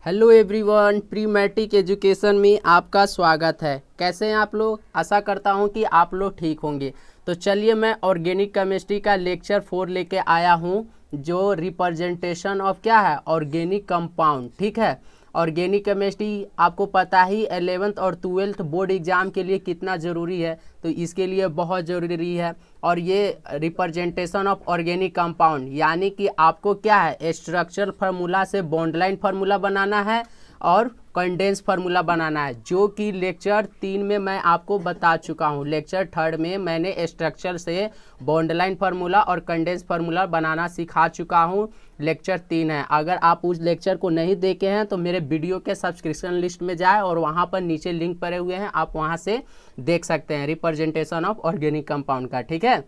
Hello everyone, pre matric education में आपका स्वागत है। कैसे हैं आप लोग? आशा करता हूं कि आप लोग ठीक होंगे। तो चलिए, मैं ऑर्गेनिक केमिस्ट्री का लेक्चर 4 लेके आया हूं, जो रिप्रेजेंटेशन ऑफ क्या है, ऑर्गेनिक कंपाउंड। ठीक है, ऑर्गेनिक केमिस्ट्री आपको पता ही 11th और 12th बोर्ड एग्जाम के लिए कितना ज़रूरी है, तो इसके लिए बहुत ज़रूरी है। और ये रिप्रेजेंटेशन ऑफ ऑर्गेनिक कंपाउंड यानी कि आपको क्या है, स्ट्रक्चरल फार्मूला से बॉन्ड लाइन फार्मूला बनाना है और कंडेंस फार्मूला बनाना है, जो कि लेक्चर 3 में मैं आपको बता चुका हूँ। लेक्चर 3 में मैंने स्ट्रक्चर से बॉन्ड लाइन फार्मूला और कंडेंस फार्मूला बनाना सिखा चुका हूँ। लेक्चर 3 है। अगर आप उस लेक्चर को नहीं देखे हैं तो मेरे वीडियो के सब्सक्रिप्शन लिस्ट में जाए और वहाँ पर नीचे लिंक पड़े हुए हैं, आप वहाँ से देख सकते हैं रिप्रेजेंटेशन ऑफ ऑर्गेनिक कंपाउंड का। ठीक है,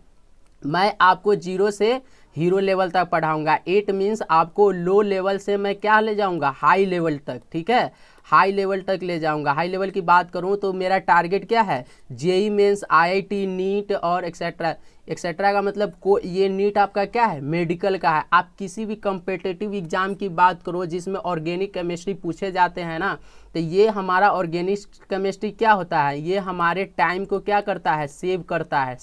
मैं आपको 0 से हीरो लेवल तक पढ़ाऊंगा। इट मीन्स आपको लो लेवल से मैं क्या ले जाऊंगा, हाई लेवल तक। ठीक है, हाई लेवल तक ले जाऊंगा। हाई लेवल की बात करूं तो मेरा टारगेट क्या है, जेई मेंस, आईआईटी, नीट और एक्सेट्रा एक्सेट्रा का मतलब ये नीट आपका क्या है, मेडिकल का है। आप किसी भी कम्पिटिटिव एग्जाम की बात करो जिसमें ऑर्गेनिक केमिस्ट्री पूछे जाते हैं ना, तो ये हमारा ऑर्गेनिक केमिस्ट्री क्या होता है, ये हमारे टाइम को क्या करता है, सेव करता है।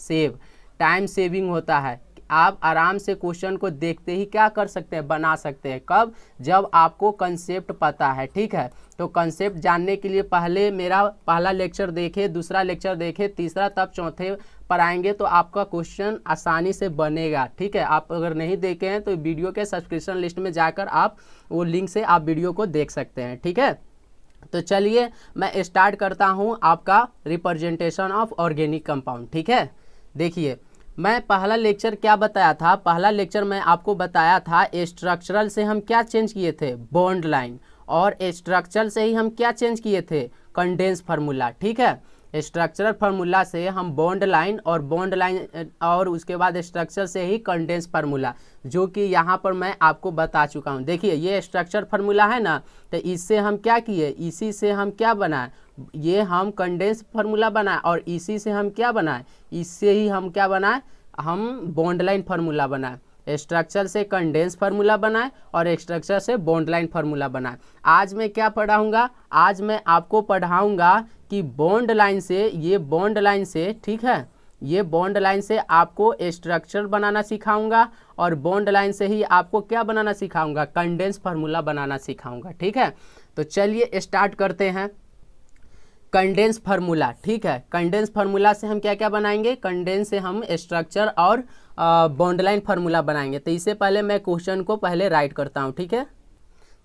टाइम सेविंग होता है। आप आराम से क्वेश्चन को देखते ही क्या कर सकते हैं, बना सकते हैं। कब? जब आपको कंसेप्ट पता है। ठीक है, तो कंसेप्ट जानने के लिए पहले मेरा पहला लेक्चर देखे, दूसरा लेक्चर देखे, तीसरा, तब चौथे पर आएंगे तो आपका क्वेश्चन आसानी से बनेगा। ठीक है, आप अगर नहीं देखे हैं तो वीडियो के सब्सक्रिप्शन लिस्ट में जाकर आप वो लिंक से आप वीडियो को देख सकते हैं। ठीक है, तो चलिए मैं स्टार्ट करता हूँ आपका रिप्रेजेंटेशन ऑफ ऑर्गेनिक कंपाउंड। ठीक है, देखिए मैं पहला लेक्चर क्या बताया था, पहला लेक्चर मैं आपको बताया था स्ट्रक्चरल से हम क्या चेंज किए थे, बॉन्ड लाइन, और स्ट्रक्चरल से ही हम क्या चेंज किए थे, कंडेंस फार्मूला। ठीक है, स्ट्रक्चरल फार्मूला से हम बॉन्ड लाइन और उसके बाद स्ट्रक्चर से ही कंडेंस फार्मूला, जो कि यहाँ पर मैं आपको बता चुका हूँ। देखिए ये स्ट्रक्चर फार्मूला है ना, तो इससे हम क्या किए, इसी से हम क्या बनाए, ये हम कंडेंस फार्मूला बनाए, और इसी से हम क्या बनाए, इससे ही हम क्या बनाए, हम बॉन्ड लाइन फार्मूला बनाए। स्ट्रक्चर से कंडेंस फार्मूला बनाए और स्ट्रक्चर से बॉन्ड लाइन फार्मूला बनाए। आज मैं क्या पढ़ाऊंगा, आज मैं आपको पढ़ाऊंगा कि बॉन्ड लाइन से, ये बॉन्ड लाइन से, ठीक है, ये बॉन्ड लाइन से आपको स्ट्रक्चर बनाना सिखाऊंगा, और बॉन्ड लाइन से ही आपको क्या बनाना सिखाऊंगा, कंडेंस फार्मूला बनाना सिखाऊंगा। ठीक है, तो चलिए स्टार्ट करते हैं। कंडेंस फार्मूला, ठीक है, कंडेंस फार्मूला से हम क्या क्या बनाएंगे, कंडेंस से हम स्ट्रक्चर और बॉन्ड लाइन फार्मूला बनाएंगे। तो इससे पहले मैं क्वेश्चन को पहले राइट करता हूँ। ठीक है,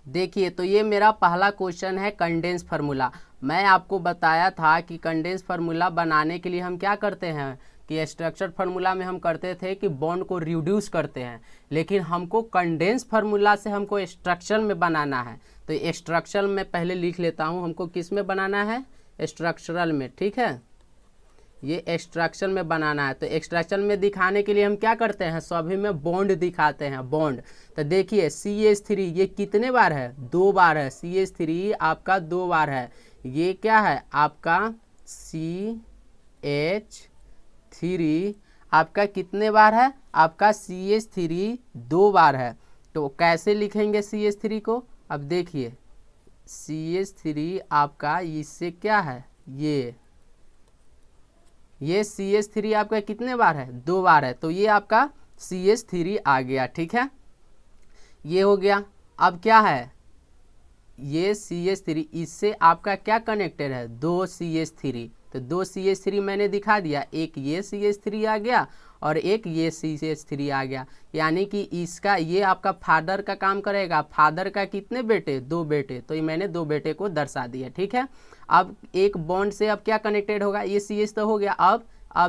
देखिए तो ये मेरा पहला क्वेश्चन है, कंडेंस फार्मूला। मैं आपको बताया था कि कंडेंस फार्मूला बनाने के लिए हम क्या करते हैं, कि स्ट्रक्चर फार्मूला में हम करते थे कि बॉन्ड को रिड्यूस करते हैं, लेकिन हमको कंडेंस फार्मूला से हमको स्ट्रक्चर में बनाना है। तो स्ट्रक्चर में पहले लिख लेता हूँ, हमको किस में बनाना है, स्ट्रक्चरल में। ठीक है, ये स्ट्रक्चर में बनाना है। तो स्ट्रक्चर में दिखाने के लिए हम क्या करते हैं, सभी में बॉन्ड दिखाते हैं, बॉन्ड। तो देखिए CH3 ये कितने बार है, 2 बार है। CH3 आपका 2 बार है। ये क्या है आपका CH3 आपका कितने बार है, आपका CH3 2 बार है। तो कैसे लिखेंगे CH3 को, अब देखिए CH3 आपका इससे क्या है, ये CH3 आपका कितने बार है, 2 बार है। तो ये आपका CH3 आ गया। ठीक है, ये हो गया। अब क्या है, ये CH3 इससे आपका क्या कनेक्टेड है, 2 CH3। तो 2 CH3 मैंने दिखा दिया, एक ये CH3 आ गया और एक ये CH3 आ गया। यानी कि इसका ये आपका फादर का काम करेगा। फादर का कितने बेटे, 2 बेटे, तो ये मैंने 2 बेटे को दर्शा दिया। ठीक है, अब एक बॉन्ड से अब क्या कनेक्टेड होगा, ये CH तो हो गया, अब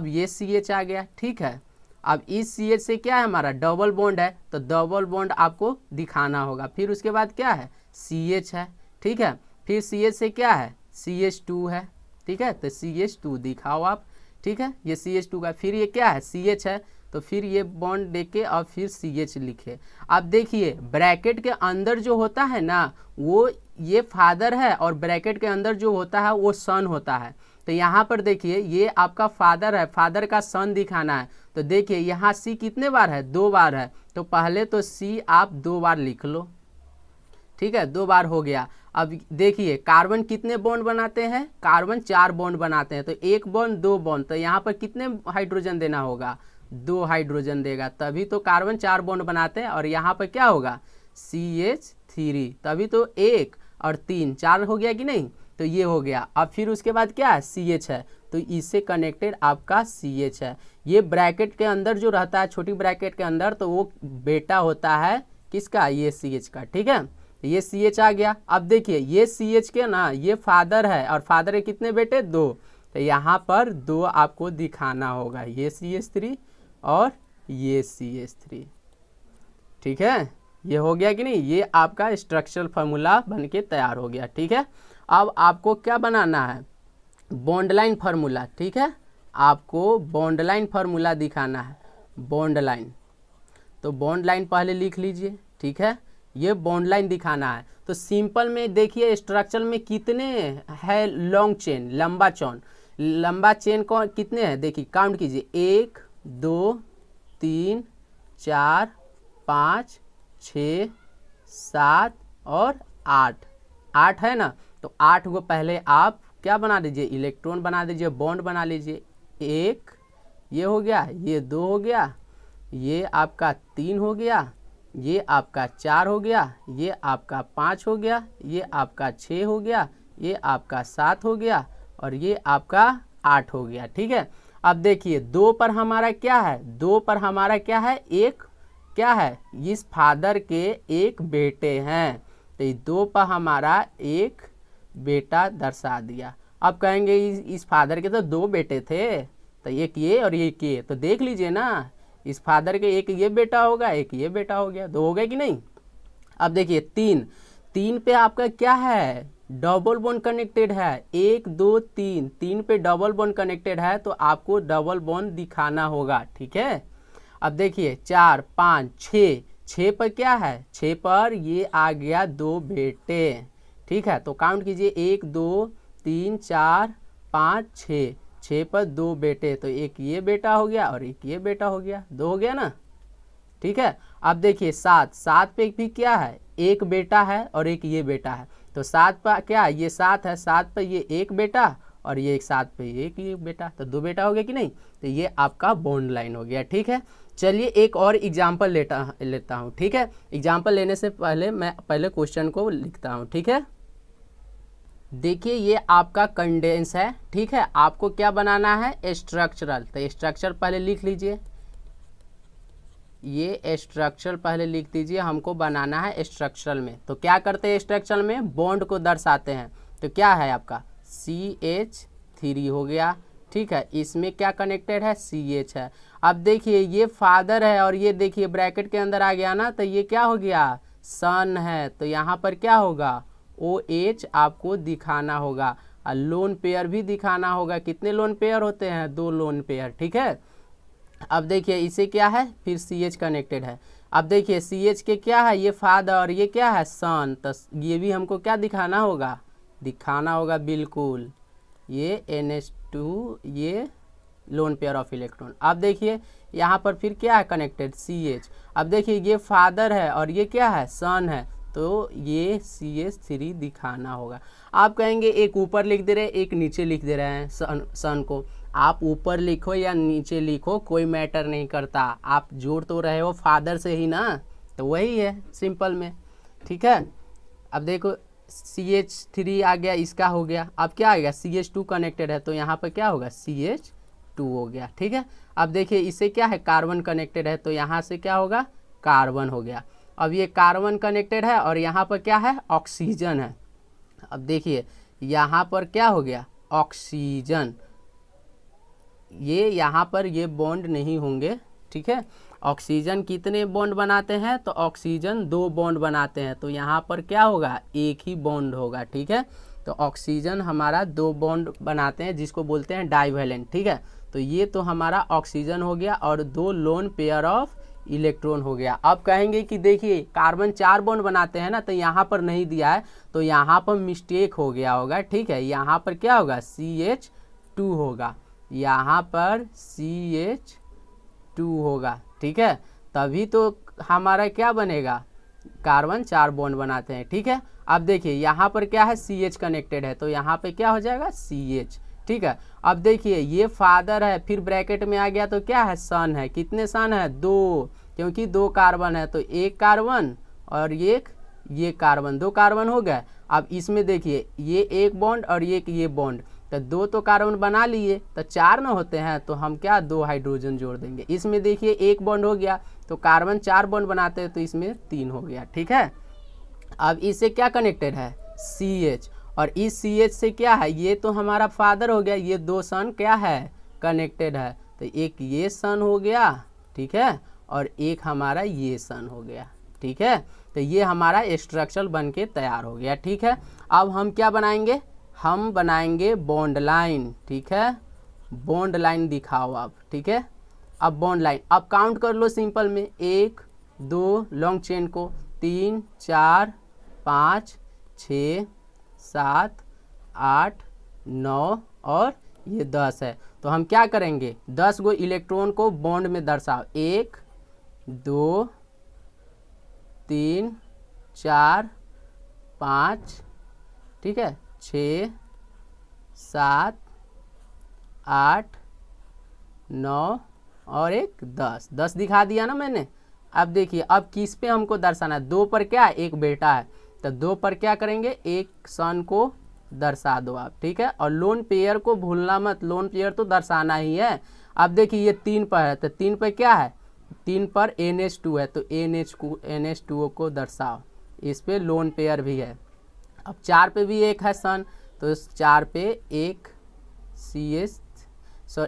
ये CH आ गया। ठीक है, अब इस CH से क्या है, हमारा डबल बॉन्ड है, तो डबल बॉन्ड आपको दिखाना होगा। फिर उसके बाद क्या है, CH है। ठीक है, फिर CH से क्या है, CH2 है। ठीक है, तो CH2 दिखाओ आप। ठीक है, ये CH2 का, फिर ये क्या है, CH है, तो फिर ये बॉन्ड देके और फिर CH लिखे। अब देखिए ब्रैकेट के अंदर जो होता है ना, वो ये फादर है, और ब्रैकेट के अंदर जो होता है वो सन होता है। तो यहाँ पर देखिए ये आपका फादर है, फादर का सन दिखाना है। तो देखिए यहाँ C कितने बार है, 2 बार है। तो पहले तो C आप 2 बार लिख लो। ठीक है, 2 बार हो गया। अब देखिए कार्बन कितने बॉन्ड बनाते हैं, कार्बन 4 बॉन्ड बनाते हैं, तो 1 बॉन्ड 2 बॉन्ड, तो यहाँ पर कितने हाइड्रोजन देना होगा, 2 हाइड्रोजन देगा, तभी तो कार्बन 4 बॉन्ड बनाते हैं। और यहाँ पर क्या होगा CH3, तभी तो 1 और 3 4 हो गया कि नहीं, तो ये हो गया। अब फिर उसके बाद क्या है CH है, तो इससे कनेक्टेड आपका CH है। ये ब्रैकेट के अंदर जो रहता है, छोटी ब्रैकेट के अंदर, तो वो बेटा होता है किसका, ये CH का, ठीक है। ये CH आ गया। अब देखिए ये CH के ना ये फादर है, और फादर के कितने बेटे, 2, तो यहाँ पर 2 आपको दिखाना होगा, ये CH3 और ये CH3, ठीक है। ये हो गया कि नहीं, ये आपका स्ट्रक्चरल फार्मूला बन के तैयार हो गया, ठीक है। अब आपको क्या बनाना है, बॉन्ड लाइन फार्मूला, ठीक है। आपको बॉन्ड लाइन फार्मूला दिखाना है, बॉन्ड लाइन, तो बॉन्ड लाइन पहले लिख लीजिए, ठीक है। ये बॉन्ड लाइन दिखाना है, तो सिंपल में देखिए स्ट्रक्चर में कितने है लॉन्ग चेन, लंबा चेन को कितने हैं, देखिए काउंट कीजिए, 1 2 3 4 5 6 7 और 8 है ना। तो 8 को पहले आप क्या बना दीजिए, इलेक्ट्रॉन बना दीजिए, बॉन्ड बना लीजिए। 1 ये हो गया, ये 2 हो गया, ये आपका 3 हो गया, ये आपका 4 हो गया, ये आपका 5 हो गया, ये आपका 6 हो गया, ये आपका 7 हो गया, और ये आपका 8 हो गया, ठीक है। अब देखिए 2 पर हमारा क्या है, 2 पर हमारा क्या है, एक क्या है, इस फादर के एक बेटे हैं, तो ये 2 पर हमारा एक बेटा दर्शा दिया। अब कहेंगे इस फादर के तो 2 बेटे थे, तो एक ये और एक ये, तो देख लीजिए ना, इस फादर के एक ये बेटा होगा, एक ये बेटा हो गया, 2 हो गए कि नहीं। अब देखिए 3 पे आपका क्या है, डबल बॉन्ड कनेक्टेड है, 1 2 3 पे डबल बॉन्ड कनेक्टेड है, तो आपको डबल बॉन्ड दिखाना होगा, ठीक है। अब देखिए 4 5 6 पर क्या है, 6 पर ये आ गया 2 बेटे, ठीक है। तो काउंट कीजिए 1 2 3 4 5 6 पर 2 बेटे, तो एक ये बेटा हो गया और एक ये बेटा हो गया, 2 हो गया ना, ठीक है। अब देखिए 7 पे भी क्या है, एक बेटा है और एक ये बेटा है, तो 7 पर क्या, ये 7 है, 7 पर ये एक बेटा और ये 7 पे एक ये बेटा, तो 2 बेटा हो गया कि नहीं। तो ये आपका बॉन्ड लाइन हो गया, ठीक है। चलिए एक और एग्जाम्पल लेता हूँ, ठीक है। एग्जाम्पल लेने से पहले मैं पहले क्वेश्चन को लिखता हूँ, ठीक है। देखिए ये आपका कंडेंस है, ठीक है। आपको क्या बनाना है, स्ट्रक्चरल, तो स्ट्रक्चर पहले लिख लीजिए, ये स्ट्रक्चर पहले लिख दीजिए, हमको बनाना है स्ट्रक्चरल में। तो क्या करते हैं स्ट्रक्चरल में, बॉन्ड को दर्शाते हैं, तो क्या है आपका CH3 हो गया, ठीक है। इसमें क्या कनेक्टेड है, CH है। अब देखिए ये फादर है और ये देखिए ब्रैकेट के अंदर आ गया ना, तो ये क्या हो गया, सन है, तो यहाँ पर क्या होगा, OH आपको दिखाना होगा, और लोन पेयर भी दिखाना होगा। कितने लोन पेयर होते हैं, 2 लोन पेयर, ठीक है। अब देखिए इसे क्या है, फिर CH कनेक्टेड है। अब देखिए CH के क्या है, ये फादर और ये क्या है, सन, तो ये भी हमको क्या दिखाना होगा बिल्कुल, ये NH2, ये लोन पेयर ऑफ इलेक्ट्रॉन। अब देखिए यहाँ पर फिर क्या है कनेक्टेड, CH। अब देखिए ये फादर है और ये क्या है, सन है, तो ये CH3 दिखाना होगा। आप कहेंगे एक ऊपर लिख दे रहे हैं, एक नीचे लिख दे रहे हैं, सन को आप ऊपर लिखो या नीचे लिखो कोई मैटर नहीं करता, आप जोड़ तो रहे हो फादर से ही ना, तो वही है सिंपल में, ठीक है। अब देखो CH3 आ गया, इसका हो गया। अब क्या आ गया, CH2 कनेक्टेड है, तो यहाँ पर क्या होगा, CH2 हो गया, ठीक है। अब देखिए इसे क्या है, कार्बन कनेक्टेड है, तो यहाँ से क्या होगा, कार्बन हो गया। अब ये कार्बन कनेक्टेड है और यहाँ पर क्या है, ऑक्सीजन है। अब देखिए यहाँ पर क्या हो गया, ऑक्सीजन, ये यहाँ पर ये बॉन्ड नहीं होंगे, ठीक है। ऑक्सीजन कितने बॉन्ड बनाते हैं, तो ऑक्सीजन 2 बॉन्ड बनाते हैं, तो यहाँ पर क्या होगा, एक ही बॉन्ड होगा, ठीक है। तो ऑक्सीजन हमारा 2 बॉन्ड बनाते हैं, जिसको बोलते हैं डाइवैलेंट, ठीक है। तो ये तो हमारा ऑक्सीजन हो गया और 2 लोन पेयर ऑफ इलेक्ट्रॉन हो गया। अब कहेंगे कि देखिए कार्बन 4 बॉन्ड बनाते हैं ना, तो यहाँ पर नहीं दिया है, तो यहाँ पर मिस्टेक हो गया होगा, ठीक है। यहाँ पर क्या होगा, CH2 होगा, यहाँ पर CH2 होगा, ठीक है। तभी तो हमारा क्या बनेगा, कार्बन 4 बॉन्ड बनाते हैं, ठीक है। अब देखिए यहाँ पर क्या है, CH कनेक्टेड है, तो यहाँ पे क्या हो जाएगा, CH, ठीक है। अब देखिए ये फादर है, फिर ब्रैकेट में आ गया तो क्या है, सन है। कितने सन है, 2, क्योंकि 2 कार्बन है, तो 1 कार्बन और ये कार्बन, 2 कार्बन हो गए। अब इसमें देखिए ये 1 बॉन्ड और ये बॉन्ड, तो 2 तो कार्बन बना लिए, तो 4 ना होते हैं, तो हम क्या 2 हाइड्रोजन जोड़ देंगे। इसमें देखिए 1 बॉन्ड हो गया, तो कार्बन 4 बॉन्ड बनाते हैं, तो इसमें 3 हो गया, ठीक है। अब इससे क्या कनेक्टेड है, CH, और इस CH से क्या है, ये तो हमारा फादर हो गया, ये 2 सन क्या है, कनेक्टेड है, तो एक ये सन हो गया, ठीक है, और एक हमारा ये सन हो गया, ठीक है। तो ये हमारा स्ट्रक्चर बन के तैयार हो गया, ठीक है। अब हम क्या बनाएंगे, हम बनाएंगे बॉन्ड लाइन, ठीक है। बॉन्ड लाइन दिखाओ आप, ठीक है। अब बॉन्ड लाइन, अब काउंट कर लो सिंपल में, 1 2 लॉन्ग चेन को, 3 4 5 6 7 8 9 और ये 10 है। तो हम क्या करेंगे, 10 गो इलेक्ट्रॉन को बॉन्ड में दर्शाओ, 1 2 3 4 5, ठीक है, 6 7 8 9 और एक 10 दिखा दिया ना मैंने। अब देखिए अब किस पे हमको दर्शाना है, 2 पर क्या है, एक बेटा है, तो 2 पर क्या करेंगे, एक सन को दर्शा दो आप, ठीक है। और लोन पेयर को भूलना मत, लोन पेयर तो दर्शाना ही है। अब देखिए ये 3 पर है, तो 3 पर क्या है, 3 पर NH2 है, तो NH2O को दर्शाओ, इस पे लोन पेयर भी है। अब 4 पे भी एक है सन, तो इस 4 पे एक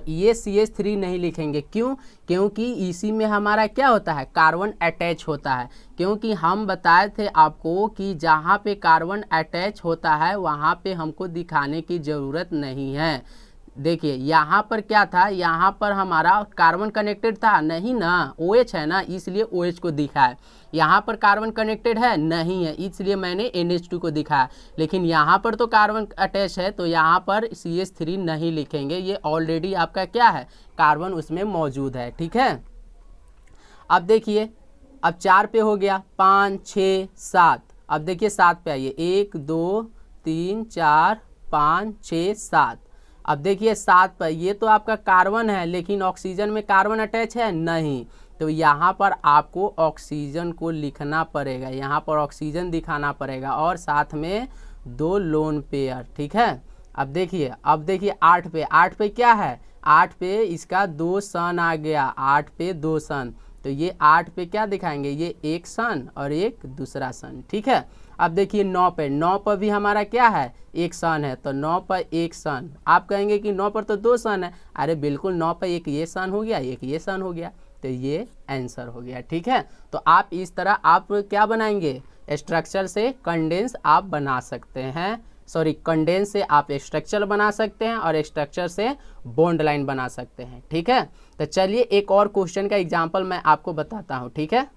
ये CH3 नहीं लिखेंगे, क्यों, क्योंकि इसी में हमारा क्या होता है, कार्बन अटैच होता है। क्योंकि हम बताए थे आपको कि जहाँ पे कार्बन अटैच होता है वहाँ पे हमको दिखाने की ज़रूरत नहीं है। देखिए यहाँ पर क्या था, यहाँ पर हमारा कार्बन कनेक्टेड था नहीं ना, OH है ना, इसलिए OH को दिखाया। यहाँ पर कार्बन कनेक्टेड है नहीं है, इसलिए मैंने NH2 को दिखाया। लेकिन यहाँ पर तो कार्बन अटैच है, तो यहाँ पर CH3 नहीं लिखेंगे, ये ऑलरेडी आपका क्या है, कार्बन उसमें मौजूद है, ठीक है। अब देखिए अब 4 पे हो गया, 5 6 7, अब देखिए 7 पे आइए, 1 2 3 4 5 6 7। अब देखिए 7 पर ये तो आपका कार्बन है, लेकिन ऑक्सीजन में कार्बन अटैच है नहीं, तो यहाँ पर आपको ऑक्सीजन को लिखना पड़ेगा, यहाँ पर ऑक्सीजन दिखाना पड़ेगा और साथ में 2 लोन पेयर, ठीक है। अब देखिए 8 पे क्या है, 8 पे इसका 2 सन आ गया, 8 पे 2 सन, तो ये 8 पे क्या दिखाएंगे, ये एक सन और एक दूसरा सन, ठीक है। अब देखिए 9 पर भी हमारा क्या है, एक सन है, तो 9 पर एक सन। आप कहेंगे कि 9 पर तो 2 सन है, अरे बिल्कुल 9 पर एक ये सन हो गया, एक ये सन हो गया, तो ये आंसर हो गया, ठीक है। तो आप इस तरह आप क्या बनाएंगे, स्ट्रक्चर से कंडेंस आप बना सकते हैं, सॉरी कंडेंस से आप स्ट्रक्चर बना सकते हैं और स्ट्रक्चर से बॉन्ड लाइन बना सकते हैं, ठीक है। तो चलिए एक और क्वेश्चन का एग्जांपल मैं आपको बताता हूं, ठीक है।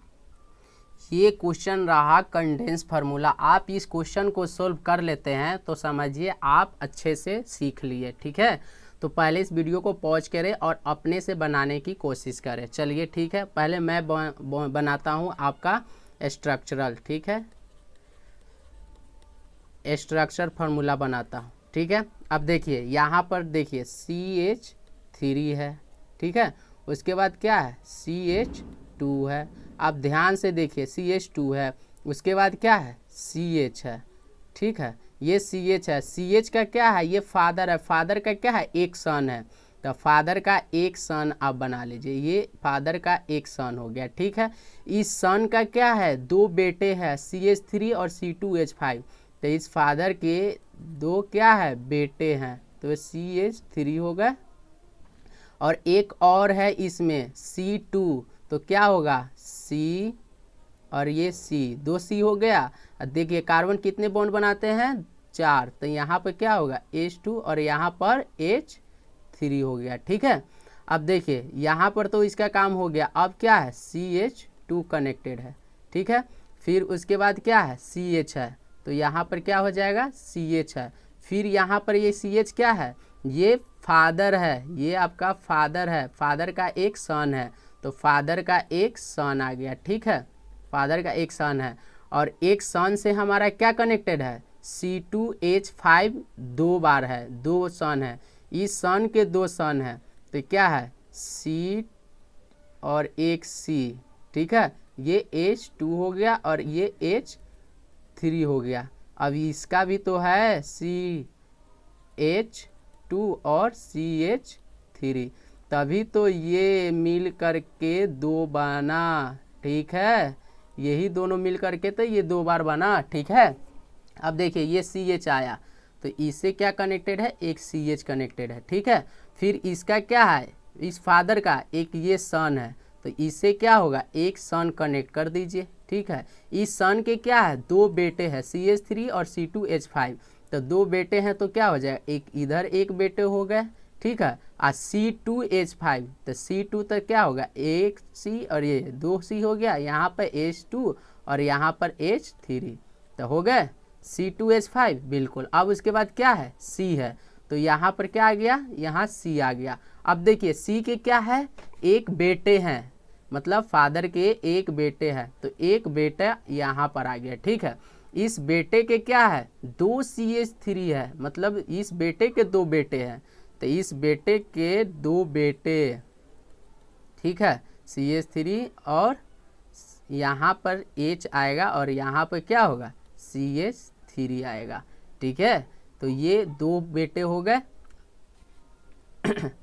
ये क्वेश्चन रहा कंडेंस फार्मूला। आप इस क्वेश्चन को सोल्व कर लेते हैं तो समझिए आप अच्छे से सीख लिए, ठीक है। तो पहले इस वीडियो को पॉज करें और अपने से बनाने की कोशिश करें। चलिए ठीक है, पहले मैं बनाता हूँ आपका स्ट्रक्चरल, ठीक है, स्ट्रक्चर फार्मूला बनाता हूँ, ठीक है। अब देखिए यहाँ पर देखिए CH3 है, ठीक है, उसके बाद क्या है CH2 है। अब ध्यान से देखिए CH2 है, उसके बाद क्या है CH है, ठीक है, ये CH है। CH का क्या है, ये फादर है, फादर का क्या है एक सन है, तो फादर का एक सन आप बना लीजिए, ये फादर का एक सन हो गया, ठीक है। इस सन का क्या है, 2 बेटे हैं CH3 और C2H5, तो इस फादर के 2 क्या है बेटे हैं, तो CH3 हो गए। और एक और है इसमें C2, तो क्या होगा C और ये C, 2 C हो गया। देखिए कार्बन कितने बॉन्ड बनाते हैं 4, तो यहाँ पर क्या होगा H2 और यहाँ पर H3 हो गया, ठीक है। अब देखिए यहाँ पर तो इसका काम हो गया, अब क्या है CH2 कनेक्टेड है, ठीक है। फिर उसके बाद क्या है CH है, तो यहाँ पर क्या हो जाएगा CH है। फिर यहाँ पर ये CH क्या है, ये फादर है, ये आपका फादर है, फादर का एक सन है, तो फादर का एक सन आ गया, ठीक है, फादर का एक सन है। और एक सन से हमारा क्या कनेक्टेड है, C2H5 2 बार है, 2 सन है, इस सन के 2 सन है तो क्या है C और एक C, ठीक है, ये H2 हो गया और ये H3 हो गया। अब इसका भी तो है CH2 और CH3, तभी तो ये मिल करके 2 बना, ठीक है, यही दोनों मिल करके तो ये 2 बार बना, ठीक है। अब देखिए ये CH आया तो इससे क्या कनेक्टेड है, एक CH कनेक्टेड है, ठीक है। फिर इसका क्या है, इस फादर का एक ये सन है तो इससे क्या होगा, एक सन कनेक्ट कर दीजिए, ठीक है। इस सन के क्या है, 2 बेटे हैं CH3 और C2H5, तो 2 बेटे हैं तो क्या हो जाएगा, एक इधर एक बेटे हो गए, ठीक है। और C2H5 तो C2 तो क्या होगा, एक C और ये 2 C हो गया, यहाँ पर H2 और यहाँ पर H3 तो हो गए C2H5, बिल्कुल। अब उसके बाद क्या है, C है तो यहाँ पर क्या आ गया, यहाँ C आ गया। अब देखिए C के क्या है, एक बेटे हैं, मतलब फादर के एक बेटे हैं तो एक बेटा यहाँ पर आ गया, ठीक है। इस बेटे के क्या है, 2 CH3 है, मतलब इस बेटे के 2 बेटे हैं तो इस बेटे के 2 बेटे, ठीक है, CH3 और यहाँ पर H आएगा और यहाँ पर क्या होगा, CH3 आएगा, ठीक है। तो ये 2 बेटे हो गए।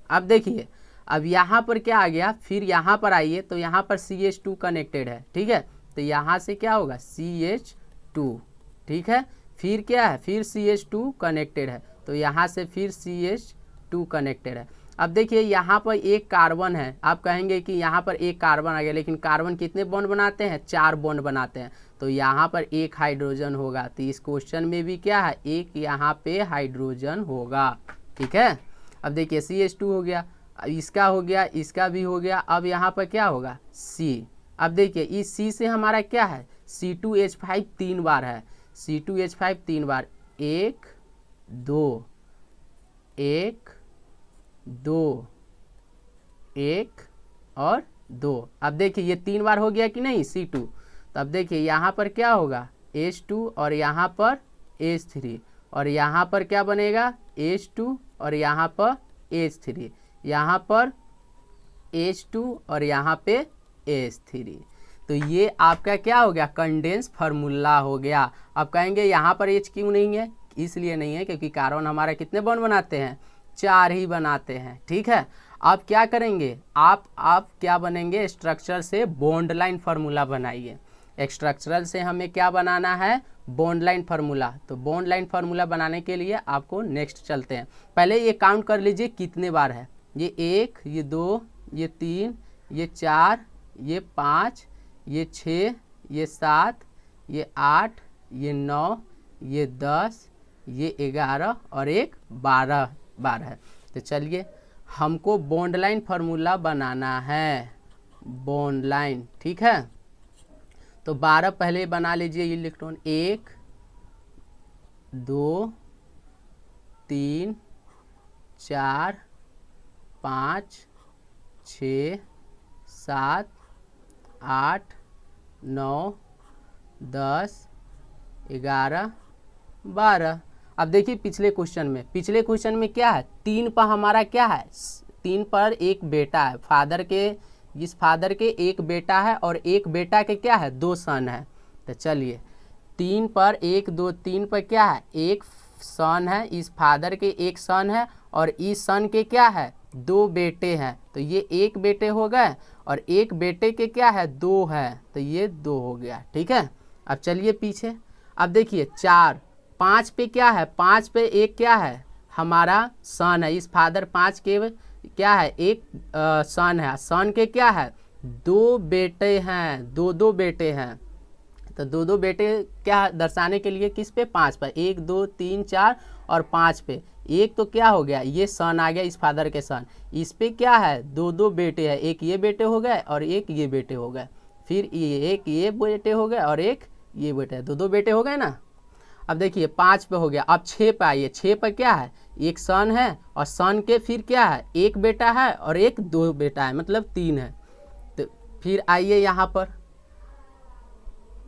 अब देखिए अब यहाँ पर क्या आ गया, फिर यहाँ पर आइए तो यहाँ पर CH2 कनेक्टेड है, ठीक है, तो यहाँ से क्या होगा CH2, ठीक है। फिर क्या है, फिर CH2 कनेक्टेड है तो यहाँ से फिर CH2 कनेक्टेड है। अब देखिए यहाँ पर एक कार्बन है, आप कहेंगे कि यहाँ पर एक कार्बन आ गया, लेकिन कार्बन कितने बॉन्ड बनाते हैं, 4 बॉन्ड बनाते हैं, तो यहाँ पर एक हाइड्रोजन होगा। तो इस क्वेश्चन में भी क्या है, एक यहाँ पे हाइड्रोजन होगा, ठीक है। अब देखिए CH2 हो गया, इसका हो गया, इसका भी हो गया, अब यहाँ पर क्या होगा C। अब देखिए इस C से हमारा क्या है, C2H5 3 बार है, C2H5 3 बार, 1 2 1 2 1 और 2। अब देखिए ये 3 बार हो गया कि नहीं C2, तो अब देखिए यहाँ पर क्या होगा H2 और यहाँ पर H3 और यहाँ पर क्या बनेगा H2 और यहाँ पर H3, यहाँ पर H2 और यहाँ पे H3, तो ये आपका क्या हो गया, कंडेंस फार्मूला हो गया। अब कहेंगे यहाँ पर H क्यों नहीं है, इसलिए नहीं है क्योंकि कार्बन हमारा कितने बॉन्ड बनाते हैं, 4 ही बनाते हैं, ठीक है। अब क्या करेंगे आप क्या बनेंगे, स्ट्रक्चर से बॉन्ड लाइन फार्मूला बनाइए। स्ट्रक्चरल से हमें क्या बनाना है, बॉन्ड लाइन फार्मूला। तो बॉन्ड लाइन फार्मूला बनाने के लिए आपको नेक्स्ट चलते हैं, पहले ये काउंट कर लीजिए कितने बार है, ये 1 ये 2 ये 3 ये 4 ये 5 ये 6 ये 7 ये 8 ये 9 ये 10 ये 11 और एक 12 बार है। तो चलिए हमको बॉन्ड लाइन फार्मूला बनाना है, बॉन्ड लाइन, ठीक है। तो 12 पहले बना लीजिए इलेक्ट्रॉन, 1 2 3 4 5 6 7 8 9 10 11 12। अब देखिए पिछले क्वेश्चन में क्या है, 3 पर हमारा क्या है, 3 पर एक बेटा है, इस फादर के एक बेटा है और एक बेटा के क्या है 2 सन है। तो चलिए 3 पर 1 2 3 पर क्या है, एक सन है, इस फादर के एक सन है और इस सन के क्या है 2 बेटे हैं, तो ये एक बेटे हो गए और एक बेटे के क्या है 2 है, तो ये 2 हो गया, ठीक है। अब चलिए पीछे, अब देखिए 4 5 पे क्या है, 5 पे एक क्या है हमारा सन है, इस फादर 5 के क्या है एक सन है, सन के क्या है 2 बेटे हैं, 2 बेटे हैं। तो 2 बेटे क्या दर्शाने के लिए किस पे, 5 पर, 1 2 3 4 और 5 पे एक तो क्या हो गया, ये सन आ गया इस फादर के सन, इस पे क्या है 2 बेटे हैं, एक ये बेटे हो गए और एक ये बेटे हो गए, फिर एक ये बेटे हो गए और एक ये बेटे, 2 बेटे हो गए ना। अब देखिए 5 पे हो गया, अब 6 पे आइए, 6 पे क्या है एक सन है और सन के फिर क्या है एक बेटा है और एक 2 बेटा है, मतलब 3 है। तो फिर आइए यहाँ पर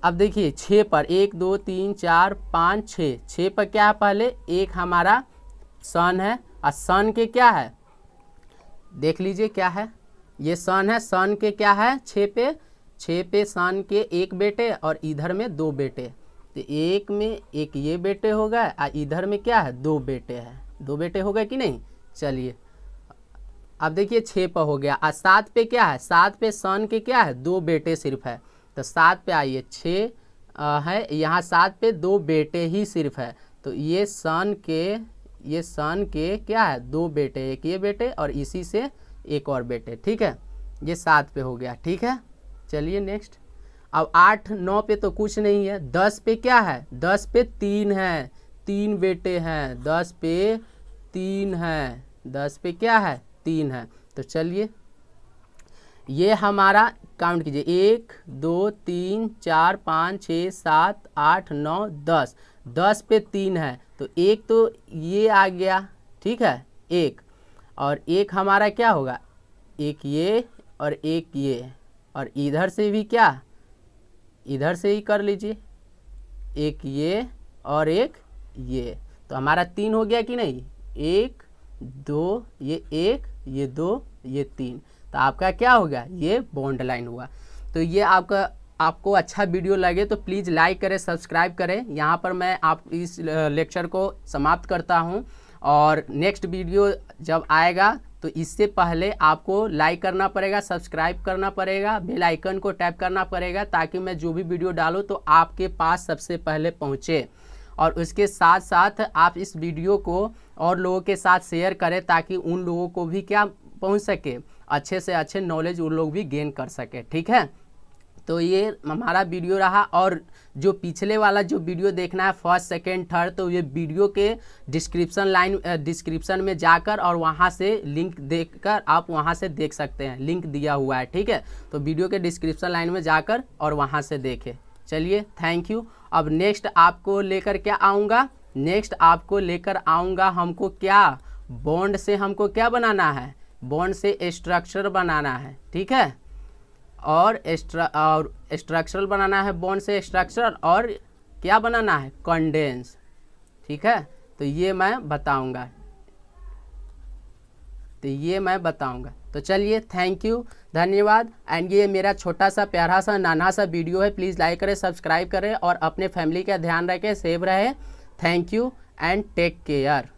अब देखिए 6 पर 1 2 3 4 5 6, 6 पर क्या है, पहले एक हमारा सन है और सन के क्या है, देख लीजिए क्या है, ये सन है, सन के क्या है 6 पे सन के एक बेटे और इधर में 2 बेटे, तो एक में एक ये बेटे हो गए और इधर में क्या है 2 बेटे हैं, 2 बेटे हो गए कि नहीं। चलिए अब देखिए 6 पर हो गया और 7 पे क्या है, 7 पे सन के क्या है 2 बेटे सिर्फ है, तो 7 पे आइए 6 है, यहाँ 7 पे 2 बेटे ही सिर्फ है, तो ये सन के क्या है 2 बेटे, एक ये बेटे और इसी से एक और बेटे, ठीक है, ये 7 पे हो गया, ठीक है। चलिए नेक्स्ट, अब 8 9 पे तो कुछ नहीं है, 10 पे क्या है, 10 पे 3 है, 3 बेटे हैं, 10 पे 3 है, 10 पे क्या है 3 है, तो चलिए ये हमारा काउंट कीजिए 1 2 3 4 5 6 7 8 9 10, 10 पे 3 है, तो एक तो ये आ गया, ठीक है, एक और एक हमारा क्या होगा, एक ये और एक ये, और इधर से भी क्या, इधर से ही कर लीजिए, एक ये और एक ये, तो हमारा 3 हो गया कि नहीं, 1 2 ये 1 ये 2 ये 3, तो आपका क्या हो गया, ये बॉन्ड लाइन हुआ। तो ये आपको अच्छा वीडियो लगे तो प्लीज़ लाइक करें, सब्सक्राइब करें। यहाँ पर मैं आप इस लेक्चर को समाप्त करता हूँ, और नेक्स्ट वीडियो जब आएगा तो इससे पहले आपको लाइक करना पड़ेगा, सब्सक्राइब करना पड़ेगा, बेल आइकन को टैप करना पड़ेगा, ताकि मैं जो भी वीडियो डालूँ तो आपके पास सबसे पहले पहुँचे। और उसके साथ साथ आप इस वीडियो को और लोगों के साथ शेयर करें, ताकि उन लोगों को भी क्या पहुंच सके, अच्छे से अच्छे नॉलेज उन लोग भी गेन कर सके, ठीक है। तो ये हमारा वीडियो रहा, और जो पिछले वाला जो वीडियो देखना है फर्स्ट सेकंड थर्ड, तो ये वीडियो के डिस्क्रिप्शन में जाकर और वहाँ से लिंक देखकर आप वहाँ से देख सकते हैं, लिंक दिया हुआ है, ठीक है। तो वीडियो के डिस्क्रिप्शन लाइन में जाकर और वहाँ से देखें। चलिए थैंक यू। अब नेक्स्ट आपको लेकर क्या आऊँगा, नेक्स्ट आपको लेकर आऊँगा, हमको क्या बॉन्ड से हमको क्या बनाना है, बॉन्ड से स्ट्रक्चर बनाना है, ठीक है, और स्ट्रक्चरल बनाना है, बॉन्ड से स्ट्रक्चर, और क्या बनाना है कंडेंस, ठीक है। तो ये मैं बताऊंगा, तो चलिए थैंक यू, धन्यवाद। एंड ये मेरा छोटा सा प्यारा सा नाना सा वीडियो है, प्लीज़ लाइक करें, सब्सक्राइब करें और अपने फैमिली का ध्यान रखें, सेफ रहे। Thank you and take care.